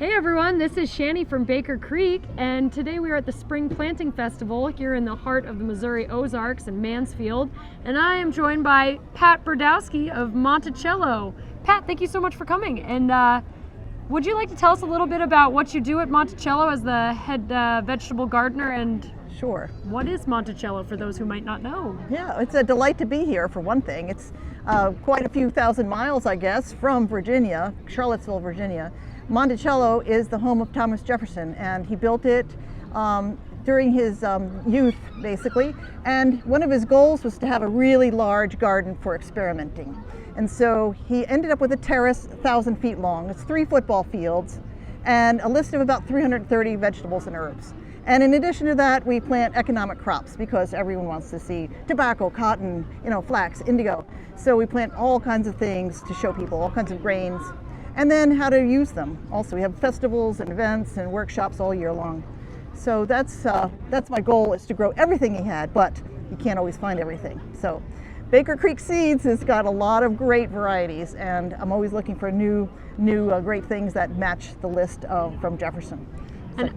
Hey everyone, this is Shani from Baker Creek, and today we are at the Spring Planting Festival here in the heart of the Missouri Ozarks in Mansfield, and I am joined by Pat Brodowski of Monticello. Pat, thank you so much for coming, and would you like to tell us a little bit about what you do at Monticello as the head vegetable gardener, and Sure. what is Monticello for those who might not know? Yeah, it's a delight to be here for one thing. It's quite a few thousand miles, I guess, from Virginia, Charlottesville, Virginia. Monticello is the home of Thomas Jefferson, and he built it during his youth, basically. And one of his goals was to have a really large garden for experimenting. And so he ended up with a terrace 1,000 feet long. It's 3 football fields and a list of about 330 vegetables and herbs. And in addition to that, we plant economic crops because everyone wants to see tobacco, cotton, flax, indigo. So we plant all kinds of things to show people, all kinds of grains, and then how to use them. Also, we have festivals and events and workshops all year long. So that's my goal, is to grow everything he had, but you can't always find everything. So Baker Creek Seeds has got a lot of great varieties, and I'm always looking for new great things that match the list from Jefferson.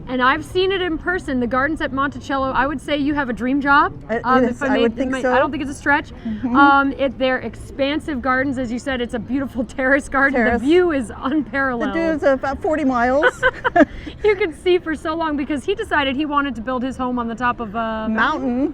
And I've seen it in person. The gardens at Monticello, I would say you have a dream job. Yes, I would think so. I don't think it's a stretch. They're expansive gardens. As you said, it's a beautiful terrace garden. The view is unparalleled. The view's about 40 miles. You can see for so long because he decided he wanted to build his home on the top of a mountain.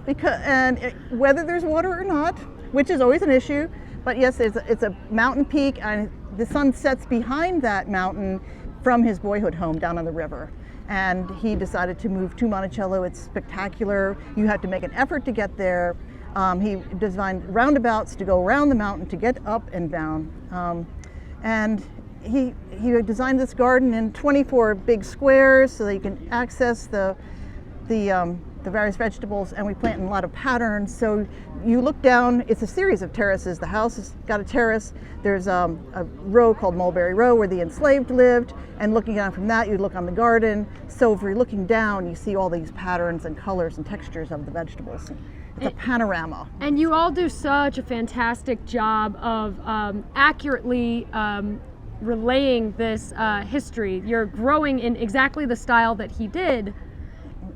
Whether there's water or not, which is always an issue, but yes, it's a mountain peak, and the sun sets behind that mountain from his boyhood home down on the river. And he decided to move to Monticello. It's spectacular. You have to make an effort to get there. He designed roundabouts to go around the mountain to get up and down. And he designed this garden in 24 big squares so that you can access the various vegetables, and we plant in a lot of patterns. So you look down, it's a series of terraces. The house has got a terrace. There's a row called Mulberry Row where the Enslaved lived, and looking down from that, you look on the garden. So if you're looking down, you see all these patterns and colors and textures of the vegetables. It's a panorama. And you all do such a fantastic job of accurately relaying this history. You're growing in exactly the style that he did.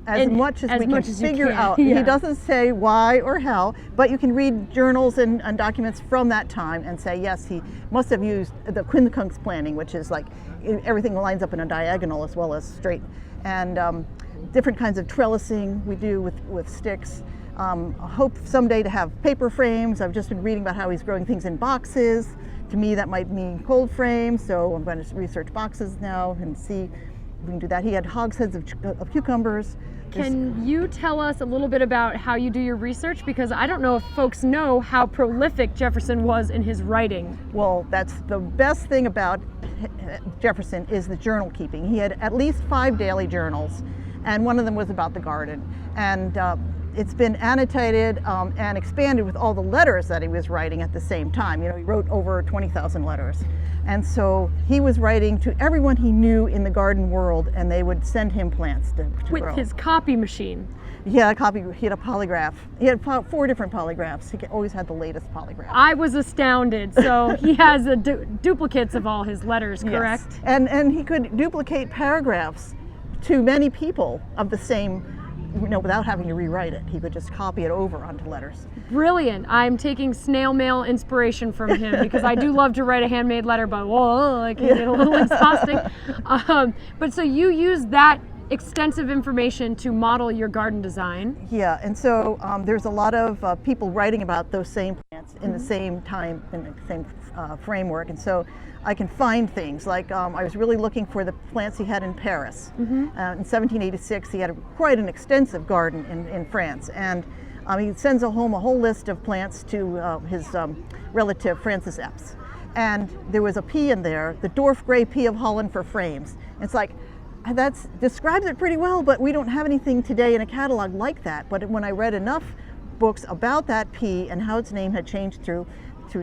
As much as we can figure out. Yeah. He doesn't say why or how, but you can read journals and documents from that time and say, yes, he must have used the quincunx planting, which is like everything lines up in a diagonal as well as straight. And different kinds of trellising we do with sticks. I hope someday to have paper frames. I've just been reading about how he's growing things in boxes. To me, that might mean cold frames, so I'm going to research boxes now and see if we can do that. He had hogsheads of cucumbers. Can you tell us a little bit about how you do your research? Because I don't know if folks know how prolific Jefferson was in his writing. Well, that's the best thing about Jefferson, is the journal keeping. He had at least 5 daily journals, and one of them was about the garden. And it's been annotated and expanded with all the letters that he was writing at the same time. He wrote over 20,000 letters. And so he was writing to everyone he knew in the garden world, and they would send him plants to with grow. His copy machine. He had a polygraph. He had 4 different polygraphs. He always had the latest polygraph. I was astounded. So he has duplicates of all his letters, correct? Yes. And he could duplicate paragraphs to many people of the same, without having to rewrite it. He could just copy it over onto letters. Brilliant. I'm taking snail mail inspiration from him because I do love to write a handmade letter, but whoa, it can get a little exhausting. But so you use that extensive information to model your garden design. Yeah, and so there's a lot of people writing about those same plants in the same time, in the same framework, and so I can find things like I was really looking for the plants he had in Paris. In 1786, he had quite an extensive garden in France, and he sends home a whole list of plants to his relative Francis Epps. And there was a pea in there, the dwarf gray pea of Holland for frames. It's like, that describes it pretty well, but we don't have anything today in a catalog like that. But when I read enough books about that pea and how its name had changed through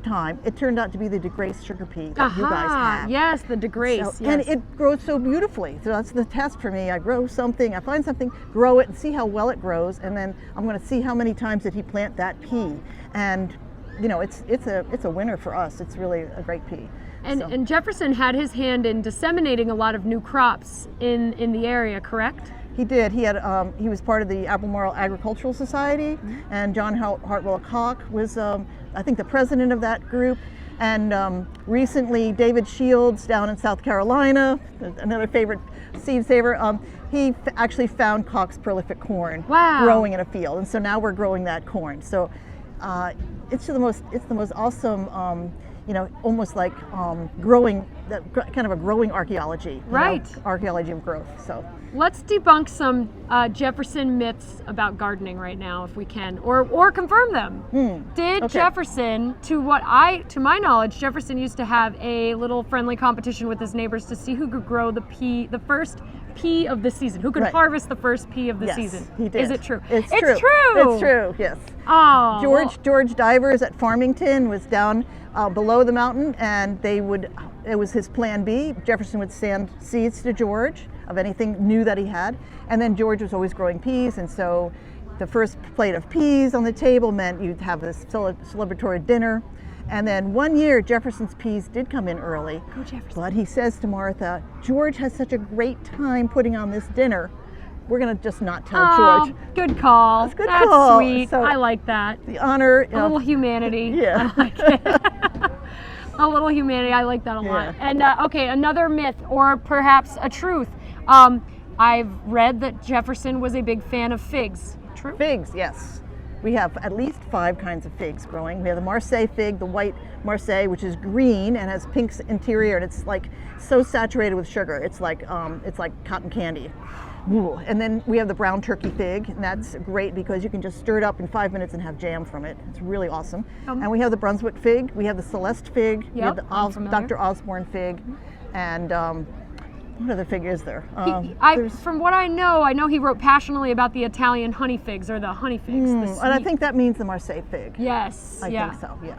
time, it turned out to be the DeGrace sugar pea that you guys have. Yes, the DeGrace. So, yes. And it grows so beautifully. So that's the test for me. I grow something, I find something, grow it, and see how well it grows, and then I'm going to see how many times did he plant that pea. And you know, it's a winner for us. It's really a great pea. And Jefferson had his hand in disseminating a lot of new crops in the area, correct? He did. He had he was part of the Albemarle Agricultural Society, and John Hartwell Koch was I think the president of that group. And recently, David Shields down in South Carolina, another favorite seed saver, he actually found Koch's prolific corn growing in a field, and so now we're growing that corn. So it's the most awesome, you know, almost like growing, kind of a growing archaeology, right? Archaeology of growth. So let's debunk some Jefferson myths about gardening right now, if we can, or confirm them. Did Jefferson, to my knowledge, Jefferson used to have a little friendly competition with his neighbors to see who could grow the first pea of the season, who could harvest the first pea of the season. He did. Is it true? It's true. It's It's true. Yes. Oh, George Divers at Farmington was down below the mountain, and it was his plan B. Jefferson would send seeds to George of anything new that he had, and then George was always growing peas, and so the first plate of peas on the table meant you'd have this celebratory dinner. And then one year, Jefferson's peas did come in early, but he says to Martha, George has such a great time putting on this dinner, we're going to just not tell George. Good call. That's good That's call. Sweet. So, I like that. The honor. A little humanity. Yeah. I like it. A little humanity. I like that a lot. And okay, another myth, or perhaps a truth. I've read that Jefferson was a big fan of figs. True? Figs, yes. We have at least 5 kinds of figs growing. We have the Marseille fig, the white Marseille, which is green and has pink interior, and it's like so saturated with sugar. It's like cotton candy. Ooh. And then we have the brown turkey fig, and that's great because you can just stir it up in 5 minutes and have jam from it. It's really awesome. And we have the Brunswick fig, we have the Celeste fig, we have the Dr. Osborne fig, and what other fig is there? From what I know he wrote passionately about the Italian honey figs, or the honey figs. And I think that means the Marseille fig. Yes. I think so, yeah.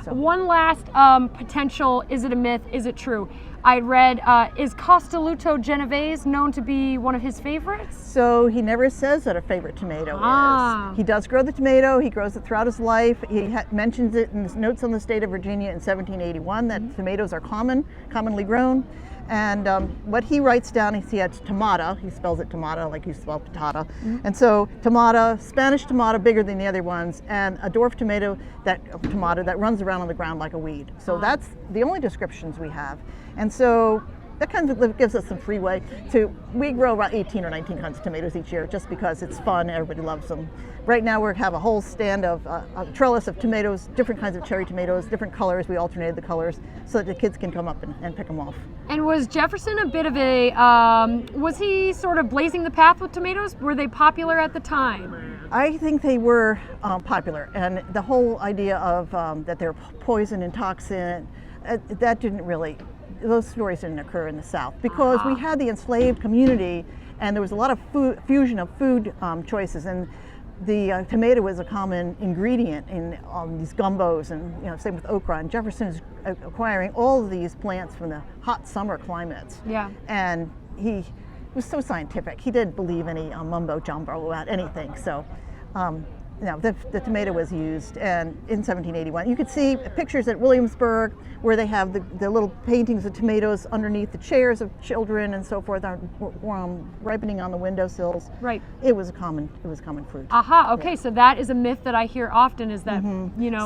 So. One last potential, is it a myth, is it true? I read, is Castelluto Genovese known to be one of his favorites? So he never says what a favorite tomato is. He does grow the tomato, he grows it throughout his life. He mentions it in his notes on the state of Virginia in 1781 that tomatoes are commonly grown. And what he writes down is he had tomata, he spells it tomata like you spell patata. And so tomata, Spanish tomata, bigger than the other ones, and a dwarf tomato that runs around on the ground like a weed. So that's the only descriptions we have. And so that kind of gives us some freeway we grow about 18 or 19 kinds of tomatoes each year just because it's fun, everybody loves them. Right now we have a whole stand of a trellis of tomatoes, different kinds of cherry tomatoes, different colors. We alternated the colors so that the kids can come up and pick them off. And was Jefferson a bit of was he sort of blazing the path with tomatoes? Were they popular at the time? I think they were popular, and the whole idea of that they're poison and toxin, that didn't really, those stories didn't occur in the South because we had the enslaved community and there was a lot of fusion of food choices, and the tomato was a common ingredient in these gumbos, and same with okra. And Jefferson is acquiring all of these plants from the hot summer climates. Yeah. And he was so scientific. He didn't believe any mumbo jumbo about anything. So, the tomato was used, and in 1781, you could see pictures at Williamsburg where they have the little paintings of tomatoes underneath the chairs of children and so forth, ripening on the windowsills. Right. It was a common fruit. Okay, yeah. So that is a myth that I hear often, is that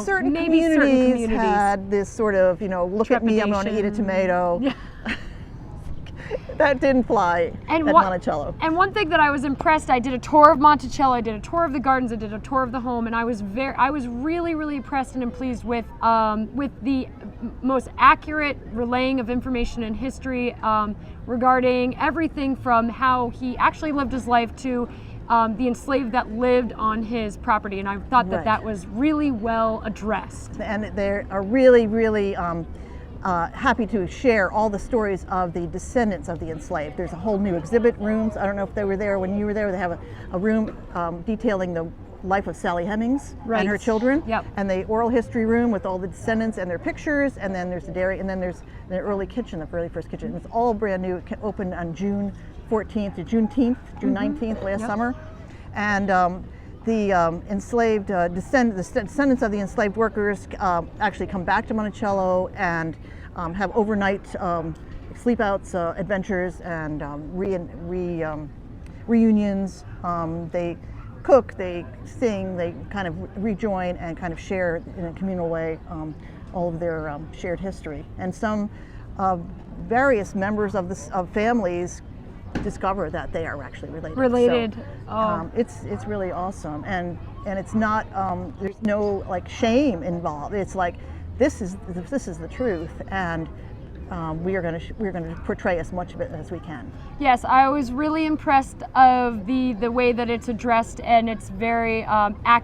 certain communities had this sort of look at me, I'm going to eat a tomato. Yeah. That didn't fly at Monticello. And one thing that I was impressed, I did a tour of Monticello, I did a tour of the gardens, I did a tour of the home, and I was really, really impressed and pleased with the most accurate relaying of information and history regarding everything from how he actually lived his life to the enslaved that lived on his property. And I thought that was really well addressed. And they are really, really happy to share all the stories of the descendants of the enslaved. There's a whole new exhibit rooms. I don't know if they were there when you were there. They have a room detailing the life of Sally Hemings and her children. Yep. And the oral history room with all the descendants and their pictures. And then there's the dairy, and then there's the early kitchen, the very first kitchen. It's all brand new. It opened on June 14th to June 19th last summer. And the enslaved descendants of the enslaved workers actually come back to Monticello and have overnight sleepouts, adventures, and reunions. They cook, they sing, they kind of rejoin and kind of share in a communal way all of their shared history. And some various members of families discover that they are actually related. So, it's really awesome, and it's not there's no like shame involved. It's like this is the truth, and we're going to portray as much of it as we can. Yes, I was really impressed of the way that it's addressed, and it's very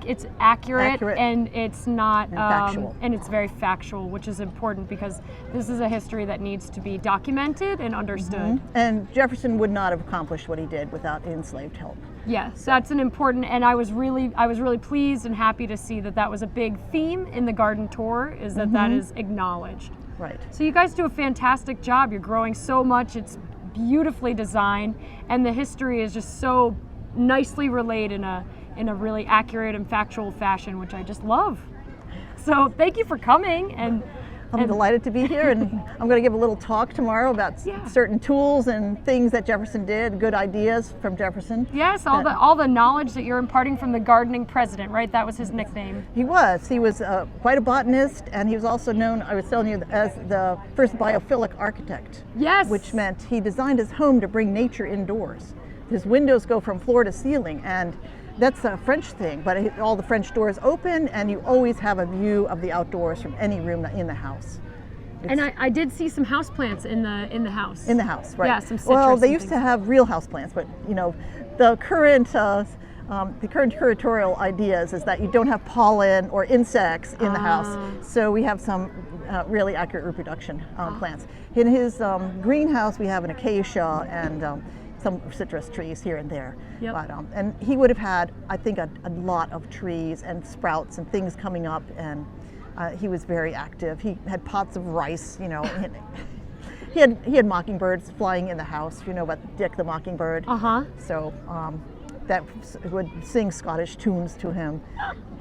it's accurate, and it's not and factual. And it's very factual, which is important because this is a history that needs to be documented and understood. Mm-hmm. And Jefferson would not have accomplished what he did without enslaved help. Yes, that's an important, and I was really pleased and happy to see that was a big theme in the garden tour, is that that is acknowledged. Right. So you guys do a fantastic job. You're growing so much. It's beautifully designed, and the history is just so nicely relayed in a really accurate and factual fashion, which I just love. So thank you for coming, and I'm delighted to be here, and I'm going to give a little talk tomorrow about certain tools and things that Jefferson did, good ideas from Jefferson. Yes, all the knowledge that you're imparting from the gardening president, right? That was his nickname. He was quite a botanist, and he was also known, I was telling you, as the first biophilic architect. Yes. Which meant he designed his home to bring nature indoors. His windows go from floor to ceiling, and that's a French thing, but all the French doors open, and you always have a view of the outdoors from any room in the house. And I did see some houseplants in the house. In the house, right? Yeah, some citrus. Well, they used to have real houseplants, but the current curatorial ideas is that you don't have pollen or insects in the house. So we have some really accurate reproduction plants. In his greenhouse, we have an acacia and some citrus trees here and there. Yep. But, and he would have had, I think, a lot of trees and sprouts and things coming up, and he was very active. He had pots of rice, he had mockingbirds flying in the house. You know about Dick the Mockingbird? So that would sing Scottish tunes to him.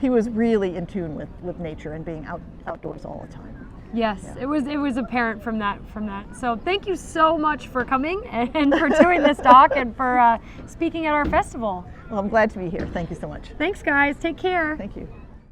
He was really in tune with nature and being outdoors all the time. Yes, yeah. It was apparent from that. So thank you so much for coming and for doing this talk and for speaking at our festival. Well, I'm glad to be here. Thank you so much. Thanks, guys. Take care. Thank you.